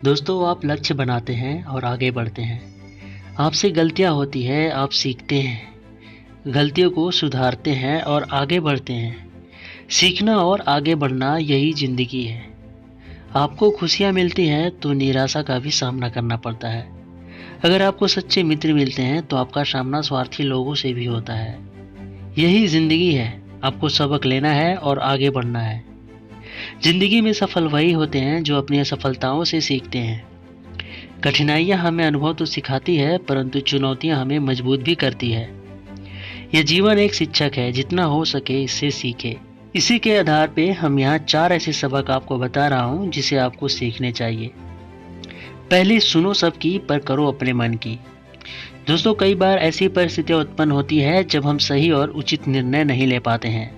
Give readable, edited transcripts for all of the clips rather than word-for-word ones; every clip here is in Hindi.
दोस्तों, आप लक्ष्य बनाते हैं और आगे बढ़ते हैं। आपसे गलतियाँ होती हैं, आप सीखते हैं, गलतियों को सुधारते हैं और आगे बढ़ते हैं। सीखना और आगे बढ़ना यही ज़िंदगी है। आपको खुशियाँ मिलती हैं तो निराशा का भी सामना करना पड़ता है। अगर आपको सच्चे मित्र मिलते हैं तो आपका सामना स्वार्थी लोगों से भी होता है। यही ज़िंदगी है, आपको सबक लेना है और आगे बढ़ना है। ज़िंदगी में सफल वही होते हैं जो अपनी असफलताओं से सीखते हैं। कठिनाइयाँ हमें अनुभव तो सिखाती है, परंतु चुनौतियाँ हमें मजबूत भी करती है। यह जीवन एक शिक्षक है, जितना हो सके इससे सीखे। इसी के आधार पे हम यहाँ 4 ऐसे सबक आपको बता रहा हूँ जिसे आपको सीखने चाहिए। पहली, सुनो सबकी पर करो अपने मन की। दोस्तों, कई बार ऐसी परिस्थितियाँ उत्पन्न होती है जब हम सही और उचित निर्णय नहीं ले पाते हैं।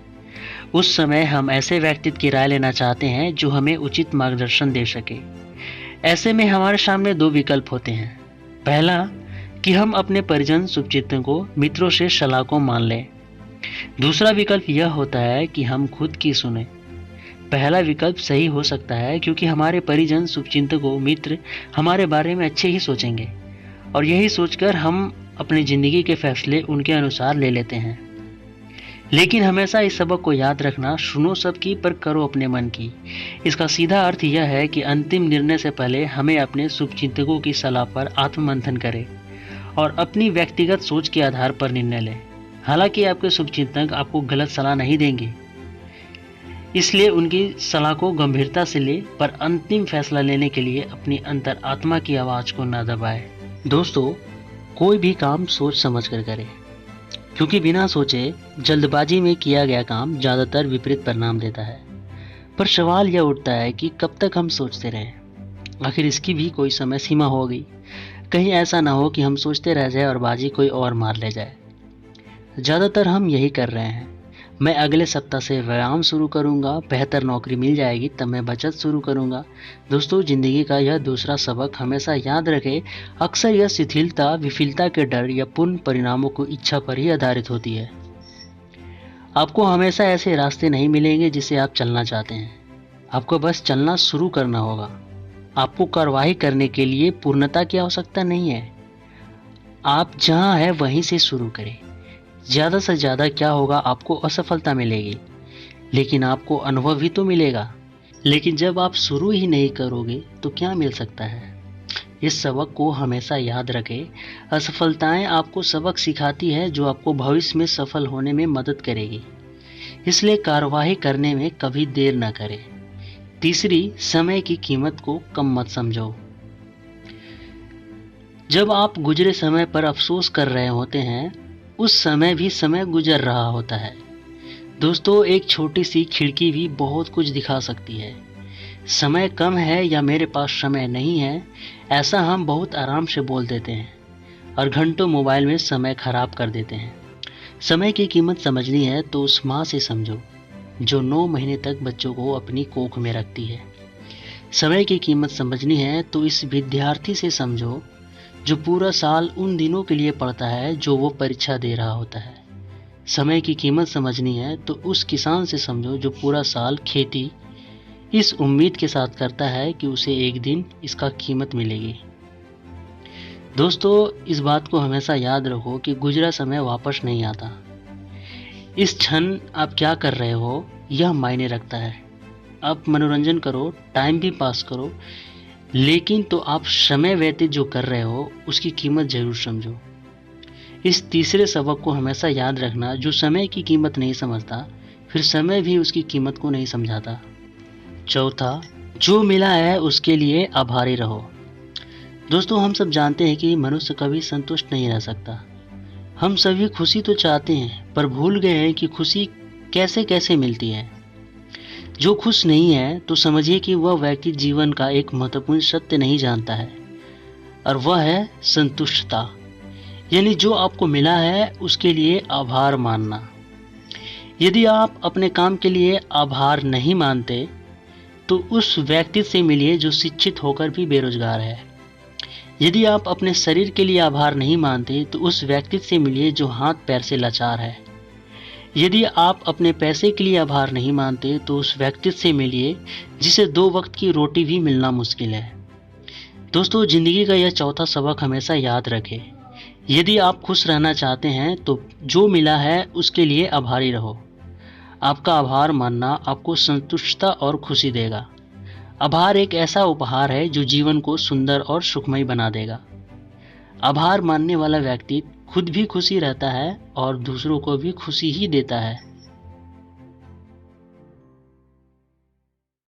उस समय हम ऐसे व्यक्तित्व की राय लेना चाहते हैं जो हमें उचित मार्गदर्शन दे सके। ऐसे में हमारे सामने 2 विकल्प होते हैं। पहला, कि हम अपने परिजन शुभचिंतकों को मित्रों से सलाह को मान लें। दूसरा विकल्प यह होता है कि हम खुद की सुने। पहला विकल्प सही हो सकता है क्योंकि हमारे परिजन शुभचिंतकों मित्र हमारे बारे में अच्छे ही सोचेंगे और यही सोचकर हम अपनी ज़िंदगी के फैसले उनके अनुसार ले लेते हैं। लेकिन हमेशा इस सबक को याद रखना, सुनो सबकी पर करो अपने मन की। इसका सीधा अर्थ यह है कि अंतिम निर्णय से पहले हमें अपने शुभचिंतकों की सलाह पर आत्ममंथन करें और अपनी व्यक्तिगत सोच के आधार पर निर्णय लें। हालांकि आपके शुभचिंतक आपको गलत सलाह नहीं देंगे, इसलिए उनकी सलाह को गंभीरता से ले, पर अंतिम फैसला लेने के लिए अपनी अंतर आत्मा की आवाज़ को न दबाएं। दोस्तों, कोई भी काम सोच समझ कर करें, क्योंकि बिना सोचे जल्दबाजी में किया गया काम ज़्यादातर विपरीत परिणाम देता है। पर सवाल यह उठता है कि कब तक हम सोचते रहें? आखिर इसकी भी कोई समय सीमा होगी। कहीं ऐसा ना हो कि हम सोचते रह जाए और बाजी कोई और मार ले जाए। ज़्यादातर हम यही कर रहे हैं। मैं अगले सप्ताह से व्यायाम शुरू करूंगा, बेहतर नौकरी मिल जाएगी तब मैं बचत शुरू करूंगा। दोस्तों, ज़िंदगी का यह दूसरा सबक हमेशा याद रखें, अक्सर यह शिथिलता विफलता के डर या पूर्ण परिणामों की इच्छा पर ही आधारित होती है। आपको हमेशा ऐसे रास्ते नहीं मिलेंगे जिसे आप चलना चाहते हैं। आपको बस चलना शुरू करना होगा। आपको कार्रवाई करने के लिए पूर्णता की आवश्यकता नहीं है। आप जहां हैं वहीं से शुरू करें। ज़्यादा से ज़्यादा क्या होगा, आपको असफलता मिलेगी, लेकिन आपको अनुभव भी तो मिलेगा। लेकिन जब आप शुरू ही नहीं करोगे तो क्या मिल सकता है? इस सबक को हमेशा याद रखें। असफलताएं आपको सबक सिखाती है जो आपको भविष्य में सफल होने में मदद करेगी। इसलिए कार्रवाई करने में कभी देर न करें। तीसरी, समय की कीमत को कम मत समझो। जब आप गुजरे समय पर अफसोस कर रहे होते हैं, उस समय भी समय गुजर रहा होता है। दोस्तों, एक छोटी सी खिड़की भी बहुत कुछ दिखा सकती है। समय कम है या मेरे पास समय नहीं है, ऐसा हम बहुत आराम से बोल देते हैं और घंटों मोबाइल में समय खराब कर देते हैं। समय की कीमत समझनी है तो उस माँ से समझो जो 9 महीने तक बच्चों को अपनी कोख में रखती है। समय की कीमत समझनी है तो इस विद्यार्थी से समझो जो पूरा साल उन दिनों के लिए पढ़ता है जो वो परीक्षा दे रहा होता है। समय की कीमत समझनी है तो उस किसान से समझो जो पूरा साल खेती इस उम्मीद के साथ करता है कि उसे एक दिन इसका कीमत मिलेगी। दोस्तों, इस बात को हमेशा याद रखो कि गुजरा समय वापस नहीं आता। इस क्षण आप क्या कर रहे हो यह मायने रखता है। आप मनोरंजन करो, टाइम भी पास करो, लेकिन तो आप समय व्यतीत जो कर रहे हो उसकी कीमत जरूर समझो। इस तीसरे सबक को हमेशा याद रखना, जो समय की कीमत नहीं समझता फिर समय भी उसकी कीमत को नहीं समझाता। चौथा, जो मिला है उसके लिए आभारी रहो। दोस्तों, हम सब जानते हैं कि मनुष्य कभी संतुष्ट नहीं रह सकता। हम सभी खुशी तो चाहते हैं, पर भूल गए हैं कि खुशी कैसे कैसे मिलती है। जो खुश नहीं है तो समझिए कि वह व्यक्ति जीवन का एक महत्वपूर्ण सत्य नहीं जानता है, और वह है संतुष्टता। यानी जो आपको मिला है उसके लिए आभार मानना। यदि आप अपने काम के लिए आभार नहीं मानते तो उस व्यक्ति से मिलिए जो शिक्षित होकर भी बेरोजगार है। यदि आप अपने शरीर के लिए आभार नहीं मानते तो उस व्यक्ति से मिलिए जो हाथ पैर से लाचार है। यदि आप अपने पैसे के लिए आभार नहीं मानते तो उस व्यक्ति से मिलिए जिसे 2 वक्त की रोटी भी मिलना मुश्किल है। दोस्तों, ज़िंदगी का यह चौथा सबक हमेशा याद रखें। यदि आप खुश रहना चाहते हैं तो जो मिला है उसके लिए आभारी रहो। आपका आभार मानना आपको संतुष्टता और खुशी देगा। आभार एक ऐसा उपहार है जो जीवन को सुंदर और सुखमय बना देगा। आभार मानने वाला व्यक्ति खुद भी खुशी रहता है और दूसरों को भी खुशी ही देता है।